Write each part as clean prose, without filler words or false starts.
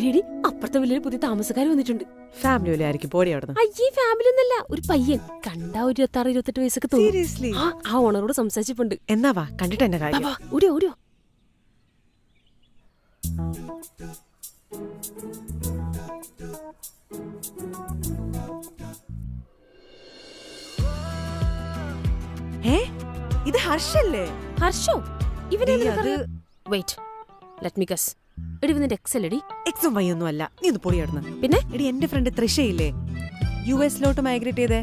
എടി അപ്പുറത്തെ വലിയൊരു പുതിയ താമസക്കാർ വന്നിട്ടുണ്ട്. ഫാമിലി പോലെ ആയിരിക്കും. പോടി അവിടെ. അയ്യേ, ഫാമിലി ഒന്നല്ല, ഒരു പയ്യൻ. കണ്ടാ ഒരു 26-28 വയസ്സൊക്കെ തോന്നുന്നു. ആ ഓണറോട് സംസാരിച്ചിട്ടുണ്ട്. എന്നാ വാ, കണ്ടിട്ട് എന്റെ കാര്യം. ഓടിയോ ഓടിയോ. ഇത് ഹർഷല്ലേ? ഹർഷോ? ഇവനെ വെയിറ്റ്, ലെറ്റ് മീ ഗസ്. എടി ഇവന്റെ എക്സ് എടി? എക്സും വൈ ഒന്നും അല്ല. നീ ഒന്ന് പൊടി അവിടുന്ന്. പിന്നെ എടി എന്റെ ഫ്രണ്ട് തൃഷയില്ലേ, യുഎസിലോട്ട് മൈഗ്രേറ്റ് ചെയ്തേ.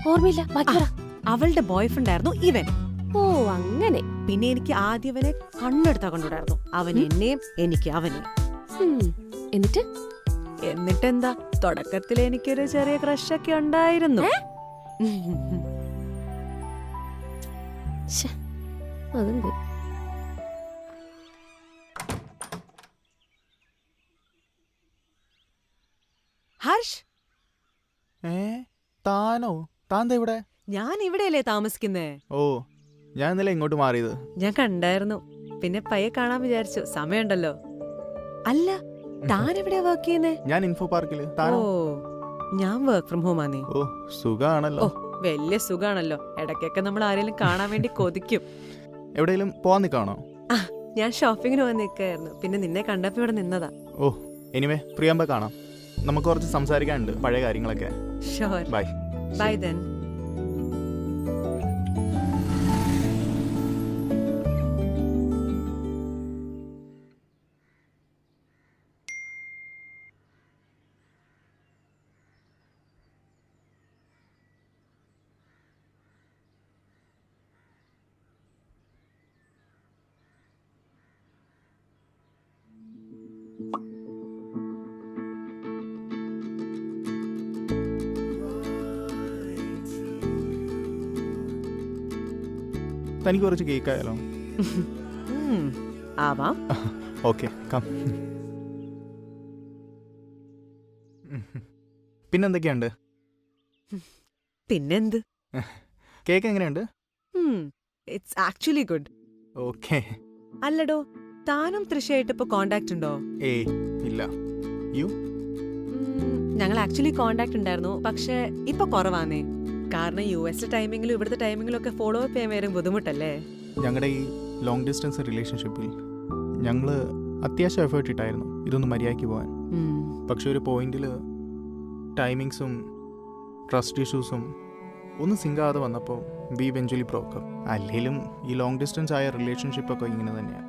ഓർമ്മയില്ല, ബാക്കി പറ. അവളുടെ ബോയ് ഫ്രണ്ട് ആയിരുന്നു ഇവൻ. ഓ അങ്ങനെ. പിന്നെ എനിക്ക് ആദ്യം അവനെ കണ്ണെടുത്താ കണ്ടുകൂടായിരുന്നു. അവൻ എന്നെയും എനിക്ക് അവനെ. എന്നിട്ടെന്താ, തുടക്കത്തിൽ എനിക്കൊരു ചെറിയ ക്രഷൊക്കെ ഉണ്ടായിരുന്നു. അതുണ്ട്. ഹർഷ്, താനോ? താൻ ഇവിടെ? ഞാൻ ഇവിടെയല്ലേ താമസിക്കുന്നേ. ഓ, ഞാൻ ഇന്നലെ ഇങ്ങോട്ട് മാറിയത്. ഞാൻ കണ്ടായിരുന്നു, പിന്നെ പയ്യെ കാണാൻ വിചാരിച്ചു. സമയമുണ്ടല്ലോ. അല്ല, താൻ എവിടെയാ വർക്ക് ചെയ്യുന്നേ? ഞാൻ ഇൻഫോ പാർക്കില്. ഓ, ഞാൻ വർക്ക് ഫ്രം ഹോം ആണേ. ഓ, സുഖാണല്ലോ. ഓ, വലിയ സുഖാണല്ലോ. ഇടയ്ക്കൊക്കെ നമ്മൾ ആരെങ്കിലും കാണാൻ വേണ്ടി കൊതിക്കും. എവിടെയെങ്കിലും പോവാൻ നിൽക്കാണോ? ഞാൻ ഷോപ്പിങ്ങിന് പോകാൻ നിൽക്കായിരുന്നു, പിന്നെ നിന്നെ കണ്ടപ്പോ ഇവിടെ നിന്നതാ. ഓ, എനിവേ ഫ്രീ ആകുമ്പോ കാണാം. നമുക്ക് കുറച്ച് സംസാരിക്കാനുണ്ട്, പഴയ കാര്യങ്ങളൊക്കെ. ഷുവർ. ബൈ. Bye then. തനിക്ക് കുറച്ച് കേക്ക് ആയാലോ? ആവാം. Okay, come. പിന്നെന്തൊക്കെയുണ്ട്? പിന്നെന്ത്? കേക്ക് എങ്ങനെയുണ്ട്? It's actually good. ഓക്കെ. അല്ലടോ, താനും തൃശയായിട്ട് ഇപ്പൊ കോണ്ടാക്ട് ഉണ്ടോ? ഏയ് ഇല്ല. യു? ഞങ്ങൾ ആക്ച്വലി കോണ്ടാക്ട് ഉണ്ടായിരുന്നു, പക്ഷെ ഇപ്പൊ കുറവാന്നേ. കാരണം യുഎസിലെ ടൈമിങ്ങിലും ഇവിടുത്തെ ടൈമിങ്ങിലും ഒക്കെ ഫോളോ അപ്പ് ചെയ്യാൻ വരും ബുദ്ധിമുട്ടല്ലേ. ഞങ്ങളുടെ ഈ ലോങ് ഡിസ്റ്റൻസ് റിലേഷൻഷിപ്പിൽ ഞങ്ങള് അത്യാവശ്യം എഫേർട്ട് ഇട്ടായിരുന്നു ഇതൊന്ന് മര്യാദയ്ക്ക് പോകാൻ. പക്ഷെ ഒരു പോയിന്റിൽ ടൈമിങ്സും ട്രസ്റ്റ് ഇഷ്യൂസും ഒന്നും സിങ്കാതെ വന്നപ്പോൾ വി ഇവെഞ്ച്വലി ബ്രോക്ക് അപ്പ്. അല്ലെങ്കിലും ഈ ലോങ് ഡിസ്റ്റൻസ് ആയ റിലേഷൻഷിപ്പൊക്കെ ഇങ്ങനെ തന്നെയാണ്.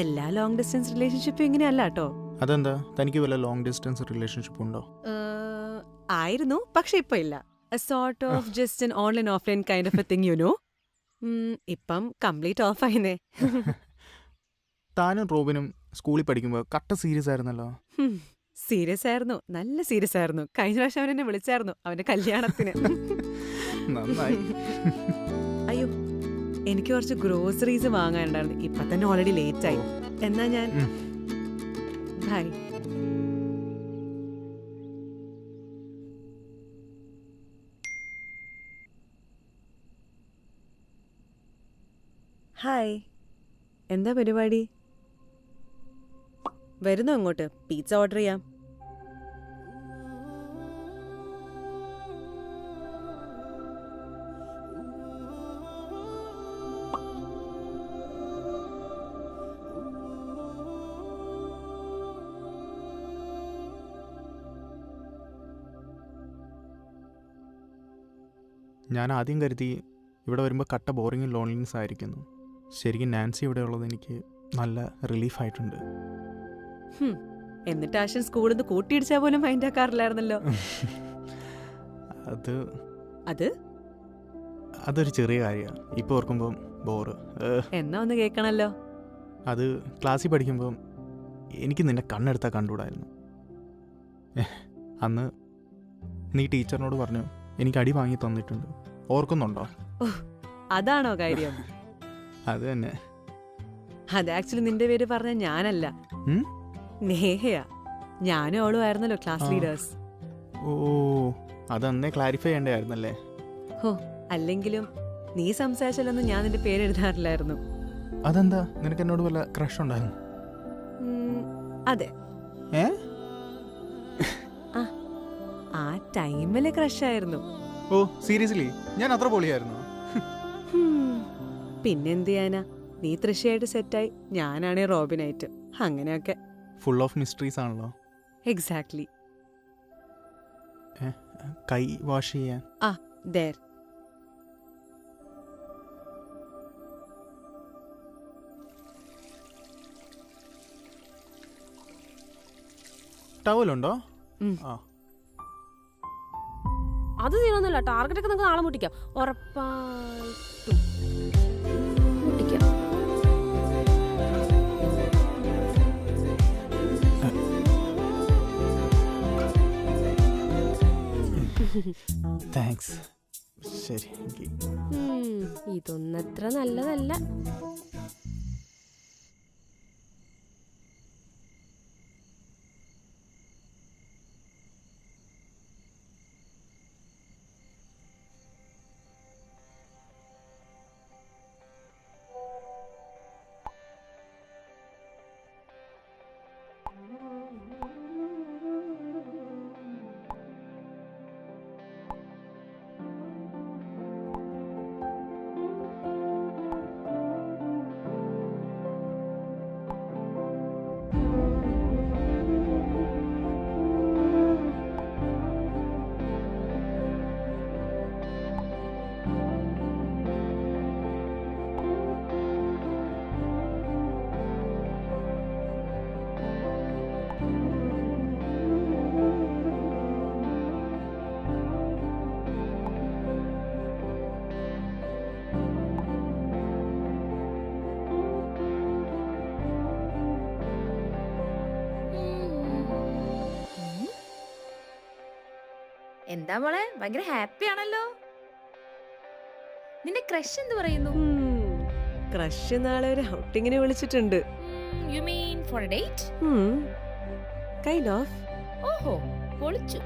എല്ലാ ലോങ് ഡിസ്റ്റൻസ് റിലേഷൻഷിപ്പും ഇങ്ങനെയല്ല കേട്ടോ. അതെന്താ, തനിക്ക് വല്ല ലോങ് ഡിസ്റ്റൻസ് റിലേഷൻഷിപ്പ് ഉണ്ടോ? ആയിരുന്നു, പക്ഷെ ഇപ്പൊ ഇല്ല. A sort of just an online offline kind of a thing, you know. ഇപ്പം കംപ്ലീറ്റ് ഓഫ് ആയിന്നേ. താനും റോബിനും സ്കൂളിൽ പഠിക്കുമ്പോൾ കട്ട സീരിയസ് ആയിരുന്നല്ലോ. സീരിയസ് ആയിരുന്നു, നല്ല സീരിയസ് ആയിരുന്നു. കഴിഞ്ഞ പ്രാവശ്യം അവൻ എന്നെ വിളിച്ചായിരുന്നു അവന്റെ കല്യാണത്തിന്. നന്നായി. അയ്യോ, എനിക്ക് കുറച്ച് ഗ്രോസറീസ് വാങ്ങാനുണ്ടായിരുന്നു. ഇപ്പൊ തന്നെ ഓൾറെഡി ലേറ്റ് ആയി. എന്നാ ഞാൻ ബൈ. ഹായ്, എന്താ പരിപാടി? വരുന്നോ അങ്ങോട്ട്? പിസ്സ ഓർഡർ ചെയ്യാം. ഞാൻ ആദ്യം കരുതി ഇവിടെ വരുമ്പോൾ കട്ട ബോറിങ്ങും ലോൺലിനെസ് ആയിരിക്കുന്നു. ശരിക്കും നാൻസി ഇവിടെ ഉള്ളത് എനിക്ക് നല്ല റിലീഫായിട്ടുണ്ട്. എന്നിട്ട് ആശൻ സ്കൂളിൽ നിന്ന് കൂട്ടിയിടിച്ചാൽ പോലും മൈൻഡ് ആക്കാറില്ലായിരുന്നല്ലോ. അതൊരു ചെറിയ കാര്യമാണ്. ഇപ്പോൾ ഓർക്കുമ്പോൾ ബോറ്. എന്നാ ഒന്ന് കേൾക്കണല്ലോ. അത് ക്ലാസ്സിൽ പഠിക്കുമ്പോൾ എനിക്ക് നിന്നെ കണ്ണെടുത്താൽ കണ്ടുകൂടായിരുന്നു. അന്ന് നീ ടീച്ചറിനോട് പറഞ്ഞു എനിക്ക് അടി വാങ്ങി തന്നിട്ടുണ്ട്. ഓർക്കുന്നുണ്ടോ? അതാണോ കാര്യം? അത് തന്നെ. അത് ആക്ച്വലി നിന്റെ പേര് പറഞ്ഞ ഞാനല്ല, ഉം? നേഹയാ. ഞാനും അവളും ആയിരുന്നല്ലോ ക്ലാസ് ആ. ലീഡേഴ്സ്. ഓ അതന്നേ ക്ലാരിഫൈ ചെയ്യണ്ടായിരുന്നല്ലേ? ഹോ, അല്ലെങ്കിലും നീ സംസാരിച്ചാലൊന്നും ഞാൻ നിന്റെ പേര് എഴുതാറില്ലായിരുന്നു. അതെന്താ, നിനക്ക് എന്നോട് വല്ല ക്രഷ് ഉണ്ടായിരുന്നു? അതെ, ഏ ആ ടൈമിലെ ക്രഷായിരുന്നു. ഓ സീരിയസ്ലി? ഞാൻ അത്ര പൊളിയായിരുന്നു? പിന്നെന്ത് ചെയ്യാനാ, നീ തൃശയായിട്ട് സെറ്റായി, ഞാനാണേ റോബിനായിട്ട്. അങ്ങനെയൊക്കെ. ഫുൾ ഓഫ് മിസ്റ്ററീസ് ആണല്ലോ. എക്സാക്ട്ലി. കൈ വാഷ് ചെയ്യാൻ. there. ടവലുണ്ടോ? ഉം. ആ അത് ചെയ്യണമെന്നില്ല, ടാർഗറ്റ് ഒക്കെ നമുക്ക് നാളെ മുട്ടിക്കാം, ഉറപ്പായിട്ടും മുട്ടിക്കാം. താങ്ക്സ്. ശരി. ഇതൊന്നത്ര നല്ലതല്ല. എന്താ മോളെ, ഭയങ്കര ഹാപ്പി ആണല്ലോ. നിന്റെ ക്രഷ് എന്ത് പറയുന്നു? ക്രഷ് നാളെ ഒരു ഔട്ടിങ്ങിന് വിളിച്ചിട്ടുണ്ട്. You mean for a date? Kind of. ഓഹോ, പൊളിച്ചു.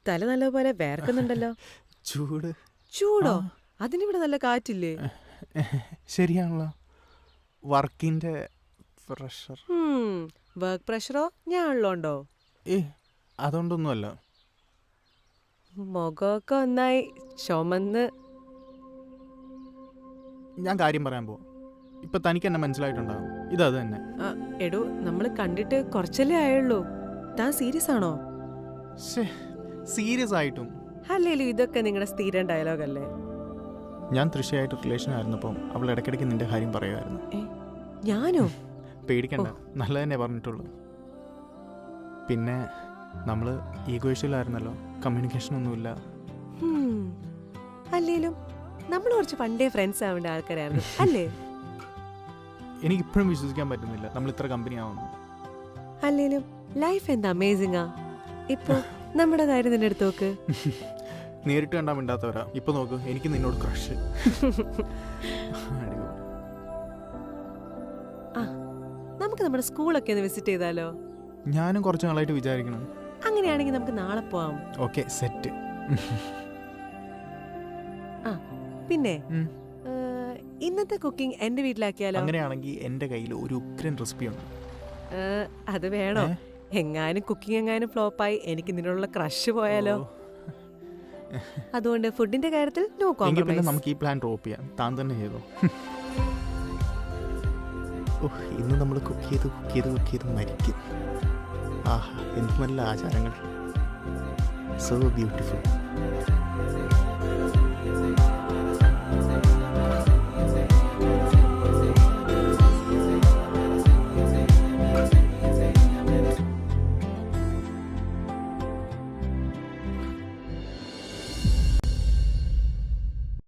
തല നല്ലപോലെ വേർക്കുന്നുണ്ടല്ലോ. ചൂട്. ചൂടോ? ആ. അതിനിവിടെ നല്ല കാറ്റില്ലേ? ശരിയാണല്ലോ, വർക്കിന്റെ പ്രഷർ. വർക്ക് പ്രഷറോ ഞാൻ ഉള്ളോണ്ടോ? അതുകൊണ്ടൊന്നുമല്ല. മുഖമൊക്കെ ഒന്നായി ചുമന്ന്. ഞാൻ കാര്യം പറയാൻ പോവാം. ഇപ്പൊ തനിക്ക് എന്നെ മനസ്സിലായിട്ടുണ്ടാകും. ഇതത് തന്നെ. എടോ, നമ്മൾ കണ്ടിട്ട് കുറച്ചല്ലേ ആയുള്ളൂ. താൻ സീരിയസ് ആണോ? സീരിയസ് ആയിട്ടും. അല്ലേലും ഇതൊക്കെ നിങ്ങളുടെ സ്ഥിരം ഡയലോഗല്ലേ? ഞാൻ തൃശയായിട്ട് റിലേഷൻ ആയിരുന്നപ്പം അവൾ ഇടയ്ക്കിടയ്ക്ക് നിന്റെ കാര്യം പറയുമായിരുന്നു. ഞാനോ? പേടിക്കണ്ട, നല്ല തന്നെ പറഞ്ഞിട്ടുള്ളൂ. പിന്നെ നമ്മൾ ഈഗോയിഷ്യലായിരുന്നല്ലോ, കമ്മ്യൂണിക്കേഷൻ ഒന്നുമില്ല. അല്ലേലും നമ്മൾ കുറച്ച് പണ്ടേ ഫ്രണ്ട്സ് ആവേണ്ട ആൾക്കാരായിരുന്നു അല്ലേ? എനിക്കിപ്പോഴും വിശ്വസിക്കാൻ പറ്റുന്നില്ല നമ്മൾ ഇത്ര കമ്പനി ആവുന്നു. അല്ലേലും ലൈഫ് എന്താ അമേസിംഗാ. ഇപ്പൊ നമ്മുടെ കാര്യം തന്നെ എടുത്ത് നോക്ക്. നേരിട്ട് കണ്ടാൽ മിണ്ടാത്തവരാ. ഇപ്പൊ നോക്ക്, എനിക്ക് നിന്നോട് ക്രഷ്. നമുക്ക് നമ്മുടെ സ്കൂളൊക്കെ ഒന്ന് വിസിറ്റ് ചെയ്താലോ? ഞാനും കുറച്ച് നാളായിട്ട് വിചാരിക്കണം. അങ്ങനെയാണെങ്കിൽ നമുക്ക് നാളെ പോവാം. Okay, set. പിന്നെ ഇന്നത്തെ കുക്കിംഗ് എന്റെ വീട്ടിലാക്കിയാലോ? അങ്ങനെയാണെങ്കിൽ എന്റെ കയ്യിൽ ഒരു ഉഗ്രൻ റെസിപ്പി ഉണ്ട്. അത് വേണോ? എങ്ങാനും കുക്കിംഗ് എങ്ങാനും ഫ്ലോപ്പായി എനിക്ക് നിന്നുള്ള ക്രഷ് പോയാലോ? അതുകൊണ്ട് ഫുഡിന്റെ കാര്യത്തിൽ നോ കോംപ്രമൈസ്. നമുക്ക് ഈ പ്ലാൻ ഡ്രോപ്പ് ചെയ്യാം. താൻ തന്നെ ചെയ്തോ. ഇന്ന് നമ്മൾ കുക്ക് ചെയ്ത് മരിക്കും. ആഹാ, എന്ത് നല്ല ആചാരങ്ങൾ. So beautiful.